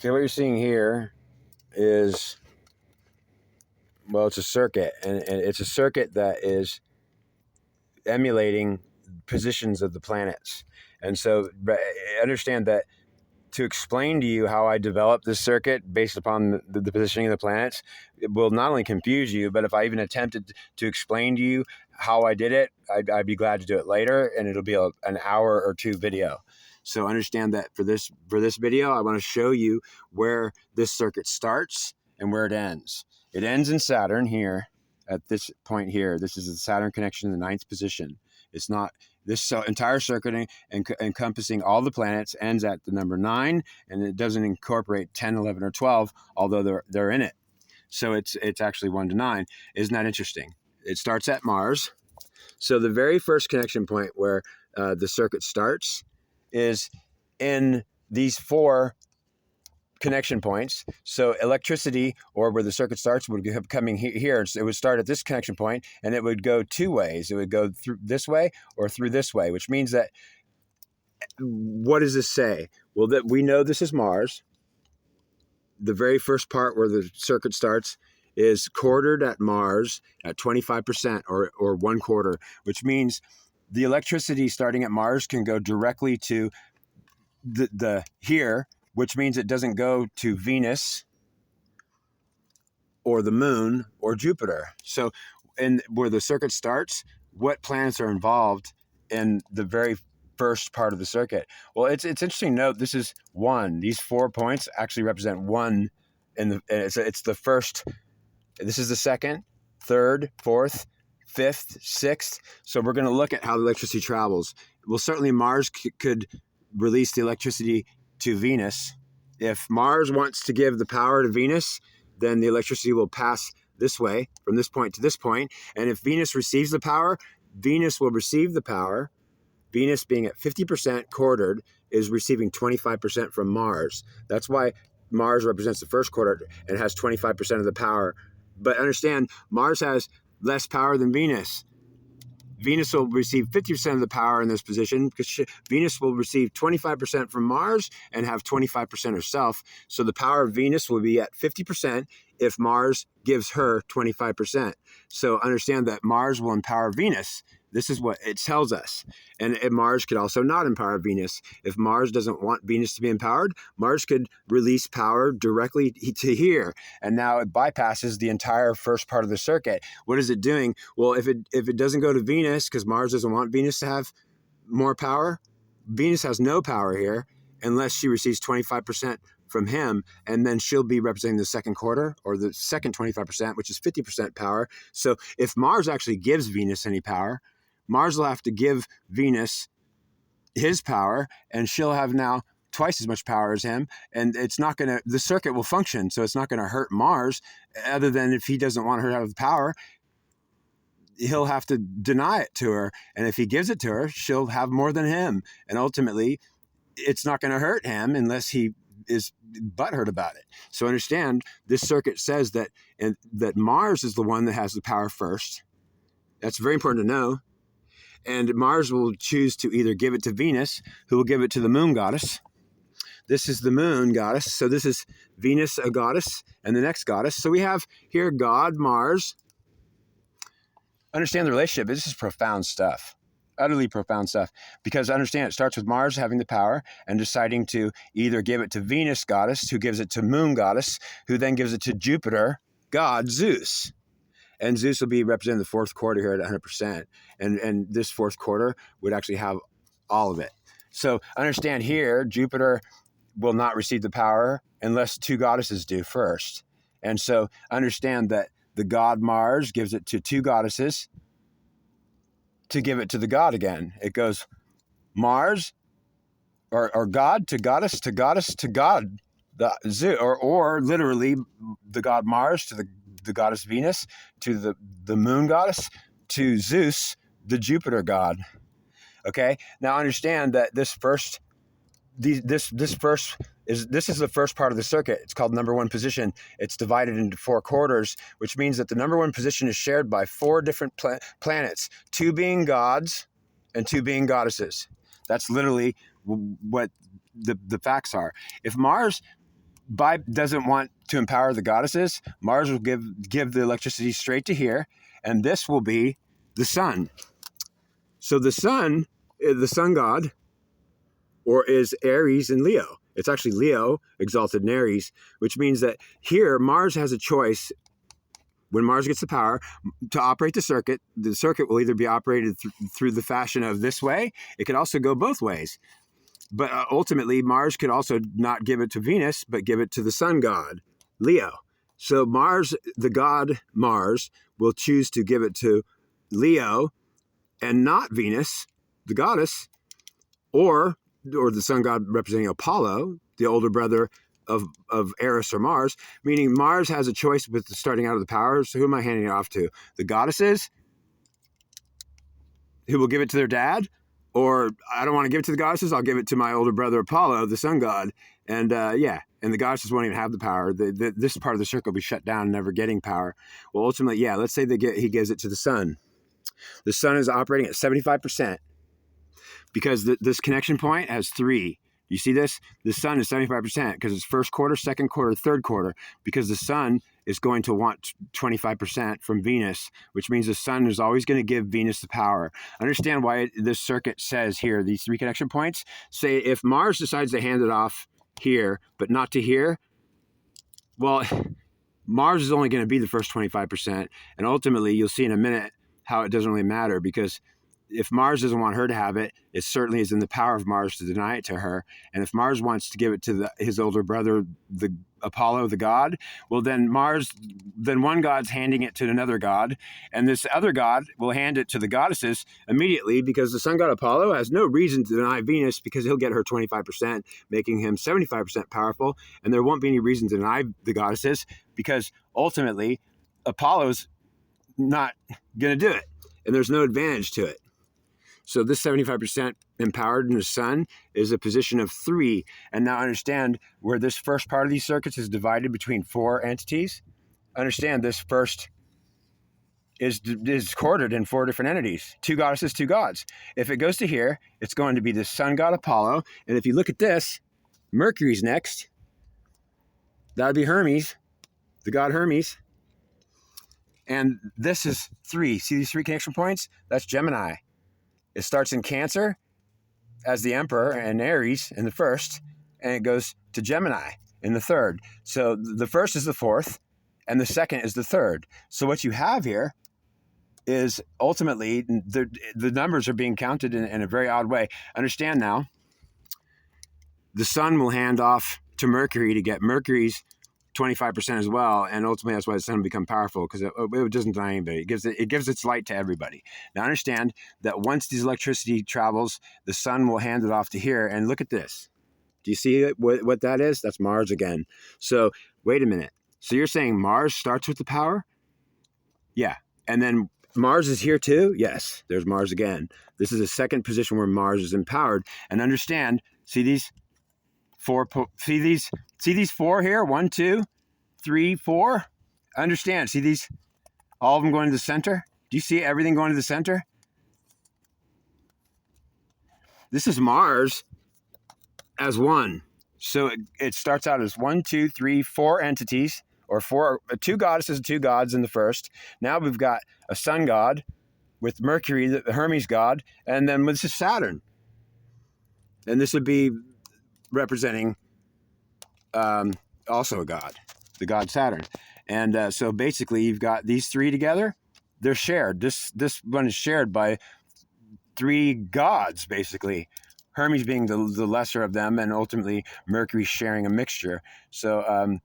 Okay, what you're seeing here is, well, it's a circuit, and it's a circuit that is emulating positions of the planets. And so understand that to explain to you how I developed this circuit based upon the positioning of the planets, it will not only confuse you, but if I even attempted to explain to you how I did it, I'd be glad to do it later, and it'll be an hour or two video. So understand that for this video, I want to show you where this circuit starts and where it ends. It ends in Saturn here at this point here. This is the Saturn connection in the 9th position. It's not this entire circuiting encompassing all the planets ends at the number 9, and it doesn't incorporate 10, 11, or 12, although they're in it. So it's actually 1 to 9. Isn't that interesting? It starts at Mars. So the very first connection point where the circuit starts is in these 4 connection points. So electricity, or where the circuit starts, would be coming here. It would start at this connection point, and it would go 2 ways. It would go through this way or through this way, which means that, what does this say? Well, that we know this is Mars. The very first part where the circuit starts is quartered at Mars at 25%, or 1/4, which means the electricity starting at Mars can go directly to the here, which means it doesn't go to Venus or the moon or Jupiter. So where the circuit starts, what planets are involved in the very first part of the circuit? Well, it's interesting to note this is 1. These 4 points actually represent 1 it's the first. This is the 2nd, 3rd, 4th, 5th, 6th. So we're going to look at how the electricity travels. Well, certainly Mars could release the electricity to Venus. If Mars wants to give the power to Venus, then the electricity will pass this way, from this point to this point. And if Venus receives the power, Venus will receive the power. Venus, being at 50% quartered, is receiving 25% from Mars. That's why Mars represents the first quarter and has 25% of the power. But understand, Mars has less power than Venus. Venus will receive 50% of the power in this position, because Venus will receive 25% from Mars and have 25% herself. So the power of Venus will be at 50% if Mars gives her 25%. So understand that Mars will empower Venus. This is what it tells us. And Mars could also not empower Venus. If Mars doesn't want Venus to be empowered, Mars could release power directly to here. And now it bypasses the entire first part of the circuit. What is it doing? Well, if it doesn't go to Venus, because Mars doesn't want Venus to have more power, Venus has no power here unless she receives 25% from him, and then she'll be representing the 2nd quarter, or the second 25%, which is 50% power. So if Mars actually gives Venus any power, Mars will have to give Venus his power, and she'll have now twice as much power as him, and the circuit will function, so it's not going to hurt Mars, other than if he doesn't want her to have the power, he'll have to deny it to her, and if he gives it to her, she'll have more than him, and ultimately, it's not going to hurt him unless he is butthurt about it. So understand, this circuit says that Mars is the one that has the power first. That's very important to know. And Mars will choose to either give it to Venus, who will give it to the moon goddess. This is the moon goddess. So this is Venus, a goddess, and the next goddess. So we have here God, Mars. Understand the relationship. This is profound stuff. Utterly profound stuff. Because understand, it starts with Mars having the power and deciding to either give it to Venus, goddess, who gives it to moon goddess, who then gives it to Jupiter, god, Zeus. And Zeus will be representing the 4th quarter here at 100%. And this 4th quarter would actually have all of it. So understand here, Jupiter will not receive the power unless 2 goddesses do first. And so understand that the god Mars gives it to 2 goddesses to give it to the god again. It goes Mars or god to goddess to goddess to god. Or literally the god Mars to the goddess Venus, to the moon goddess, to Zeus, the Jupiter god. Okay, now understand that this is the first part of the circuit. It's called number 1 position. It's divided into 4 quarters, which means that the number 1 position is shared by 4 different planets, 2 being gods and 2 being goddesses. That's literally what the facts are. If Mars doesn't want to empower the goddesses, Mars will give the electricity straight to here, and this will be the sun. So the sun god, or is Aries and Leo. It's actually Leo exalted in Aries, which means that here Mars has a choice. When Mars gets the power to operate the circuit will either be operated through the fashion of this way. It could also go both ways. But ultimately, Mars could also not give it to Venus, but give it to the sun god, Leo. So Mars, the god Mars, will choose to give it to Leo and not Venus, the goddess, or the sun god representing Apollo, the older brother of Eris or Mars, meaning Mars has a choice with starting out of the powers. So who am I handing it off to? The goddesses, who will give it to their dad? Or I don't want to give it to the goddesses, I'll give it to my older brother Apollo, the sun god. And and the goddesses won't even have the power. This part of the circle will be shut down, never getting power. Well, ultimately, let's say he gives it to the sun. The sun is operating at 75%. Because this connection point has 3. You see this? The sun is 75% because it's first quarter, second quarter, third quarter, because the sun is going to want 25% from Venus, which means the sun is always going to give Venus the power. Understand why this circuit says here, these 3 connection points, say if Mars decides to hand it off here, but not to here, well, Mars is only going to be the first 25%. And ultimately, you'll see in a minute how it doesn't really matter, because if Mars doesn't want her to have it, it certainly is in the power of Mars to deny it to her. And if Mars wants to give it to his older brother, the Apollo, the god, well, then one god's handing it to another god, and this other god will hand it to the goddesses immediately, because the sun god Apollo has no reason to deny Venus, because he'll get her 25%, making him 75% powerful, and there won't be any reason to deny the goddesses, because ultimately Apollo's not going to do it, and there's no advantage to it. So this 75% empowered in the sun is a position of 3. And now understand where this first part of these circuits is divided between 4 entities. Understand this first is quartered in 4 different entities. 2 goddesses, 2 gods. If it goes to here, it's going to be the sun god Apollo. And if you look at this, Mercury's next. That would be Hermes, the god Hermes. And this is 3. See these 3 connection points? That's Gemini. It starts in Cancer as the Emperor and Aries in the first, and it goes to Gemini in the third. So the first is the 4th, and the second is the 3rd. So what you have here is ultimately the numbers are being counted in a very odd way. Understand now, the sun will hand off to Mercury to get Mercury's 25% as well, and ultimately that's why the sun will become powerful, because it doesn't deny anybody. It gives its light to everybody. Now understand that once this electricity travels, the sun will hand it off to here, and look at this. Do you see what that is? That's Mars again. So wait a minute. So you're saying Mars starts with the power? Yeah. And then Mars is here too? Yes. There's Mars again. This is a second position where Mars is empowered. And understand, see these 4, see these 4 here? 1, 2, 3, 4. Understand, see these, all of them going to the center? Do you see everything going to the center? This is Mars as 1. So it starts out as 1, 2, 3, 4 entities, or 2 goddesses and 2 gods in the first. Now we've got a sun god with Mercury, the Hermes god, and then this is Saturn. And this would be representing also a god, the god Saturn. And so basically you've got these 3 together. They're shared. This one is shared by 3 gods, basically. Hermes being the lesser of them, and ultimately Mercury sharing a mixture. So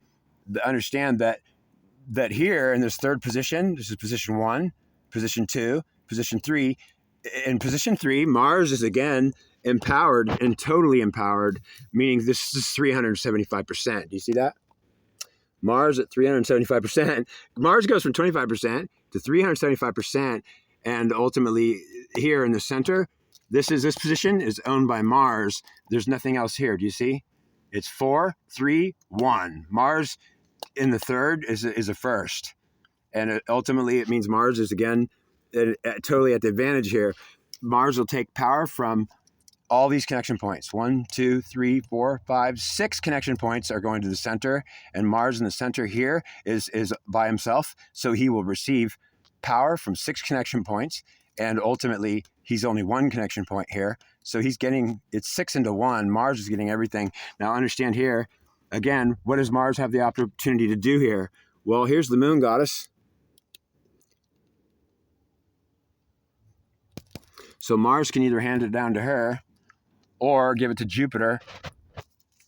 understand that here in this third position, this is position 1, position 2, position 3. In position 3, Mars is again empowered and totally empowered, meaning this is 375%. Do you see that? Mars at 375%. Mars goes from 25% to 375%, and ultimately here in the center, this position is owned by Mars. There's nothing else here. Do you see? It's 4, 3, 1. Mars in the third is a first, and ultimately it means Mars is again totally at the advantage here. Mars will take power from all these connection points, 1, 2, 3, 4, 5, 6 connection points are going to the center, and Mars in the center here is by himself. So he will receive power from 6 connection points, and ultimately he's only 1 connection point here. So he's getting, it's 6 into 1. Mars is getting everything. Now understand here, again, what does Mars have the opportunity to do here? Well, here's the moon goddess. So Mars can either hand it down to her or give it to Jupiter.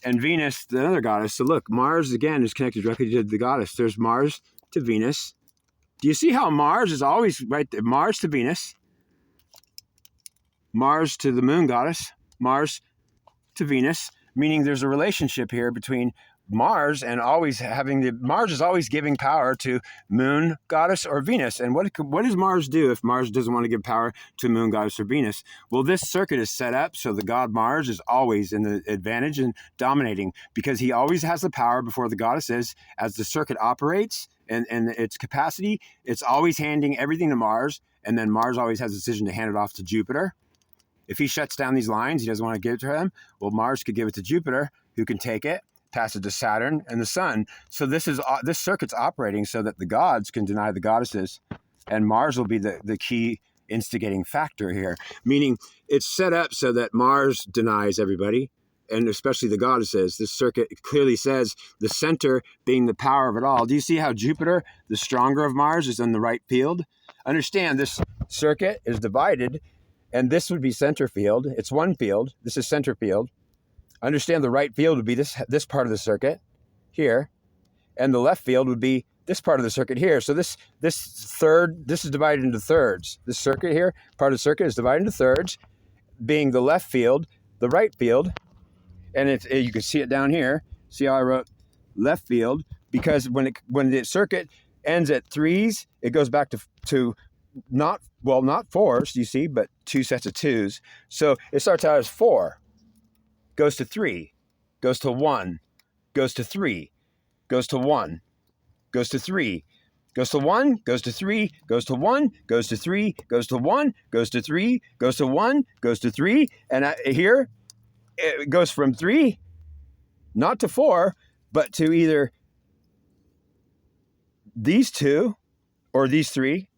And Venus, the other goddess. So look, Mars, again, is connected directly to the goddess. There's Mars to Venus. Do you see how Mars is always right there? Mars to Venus. Mars to the moon goddess. Mars to Venus. Meaning there's a relationship here between Mars and always having the... Mars is always giving power to moon goddess or Venus. And what does Mars do if Mars doesn't want to give power to moon goddess or Venus? Well, this circuit is set up so the god Mars is always in the advantage and dominating, because he always has the power before the goddess is. As the circuit operates and its capacity, it's always handing everything to Mars, and then Mars always has a decision to hand it off to Jupiter. If he shuts down these lines, he doesn't want to give it to him, well, Mars could give it to Jupiter, who can take it, pass it to Saturn and the sun. So this circuit's operating so that the gods can deny the goddesses, and Mars will be the key instigating factor here, meaning it's set up so that Mars denies everybody, and especially the goddesses. This circuit clearly says the center being the power of it all. Do you see how Jupiter, the stronger of Mars, is in the right field? Understand, this circuit is divided, and this would be center field. It's one field. This is center field. Understand the right field would be this part of the circuit here, and the left field would be this part of the circuit here. So this is divided into thirds. This circuit here, part of the circuit, is divided into thirds, being the left field, the right field, and you can see it down here. See how I wrote left field? Because when the circuit ends at 3s, it goes back to not 4s, you see, but 2 sets of 2s. So it starts out as 4. Goes to 3, goes to 1, goes to 3, goes to 1, goes to 3, goes to 1, goes to 3, goes to 1, goes to 3, goes to 1, goes to 3, goes to 1, goes to 3, and here it goes from 3, not to 4, but to either these 2 or these 3,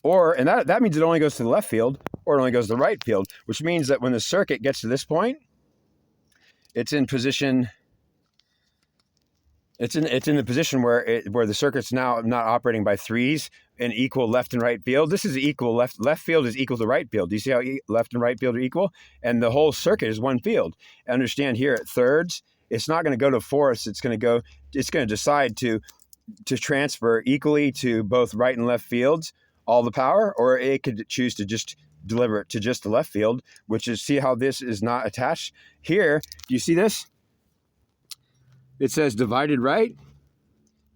and that means it only goes to the left field, or it only goes to the right field, which means that when the circuit gets to this point, it's in position. It's in the position where the circuit's now not operating by 3s in equal left and right field. This is equal left field is equal to right field. Do you see how left and right field are equal? And the whole circuit is one field. Understand here at thirds, it's not going to go to fourths. It's going to decide to transfer equally to both right and left fields all the power, or it could choose to just deliver it to just the left field, which is, see how this is not attached here. Do you see this? It says divided right,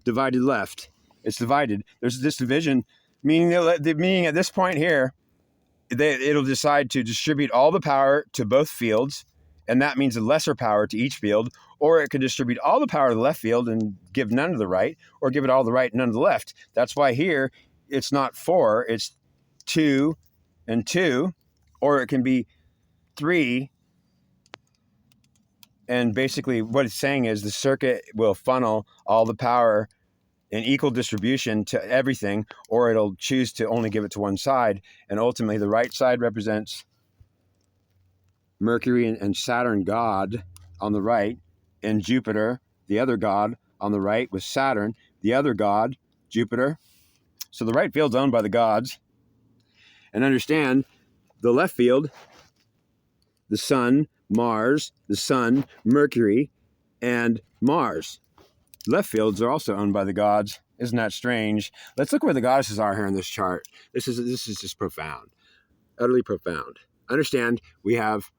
divided left. It's divided. There's this division, meaning at this point here, it'll decide to distribute all the power to both fields, and that means a lesser power to each field, or it could distribute all the power to the left field and give none to the right, or give it all to the right and none to the left. That's why here it's not 4, it's 2 and 2, or it can be 3. And basically what it's saying is the circuit will funnel all the power in equal distribution to everything, or it'll choose to only give it to one side. And ultimately the right side represents Mercury and Saturn God on the right, and Jupiter, the other god, on the right, with Saturn, the other god, Jupiter. So the right field's owned by the gods. And understand, the left field, the sun, Mars, the sun, Mercury, and Mars. Left fields are also owned by the gods. Isn't that strange? Let's look where the goddesses are here in this chart. This is just profound, utterly profound. Understand, we have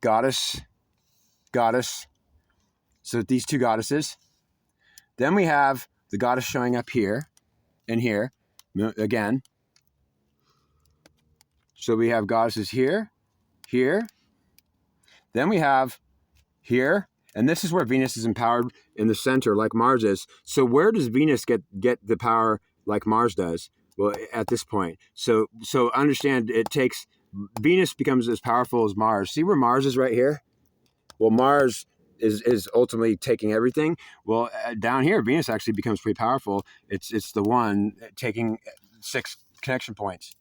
goddess. So these 2 goddesses. Then we have the goddess showing up here and here again. So we have goddesses here, here. Then we have here, and this is where Venus is empowered in the center like Mars is. So where does Venus get the power like Mars does? Well, at this point. So understand, it takes Venus becomes as powerful as Mars. See where Mars is right here? Well, Mars is ultimately taking everything. Well, down here, Venus actually becomes pretty powerful. It's the one taking 6 connection points.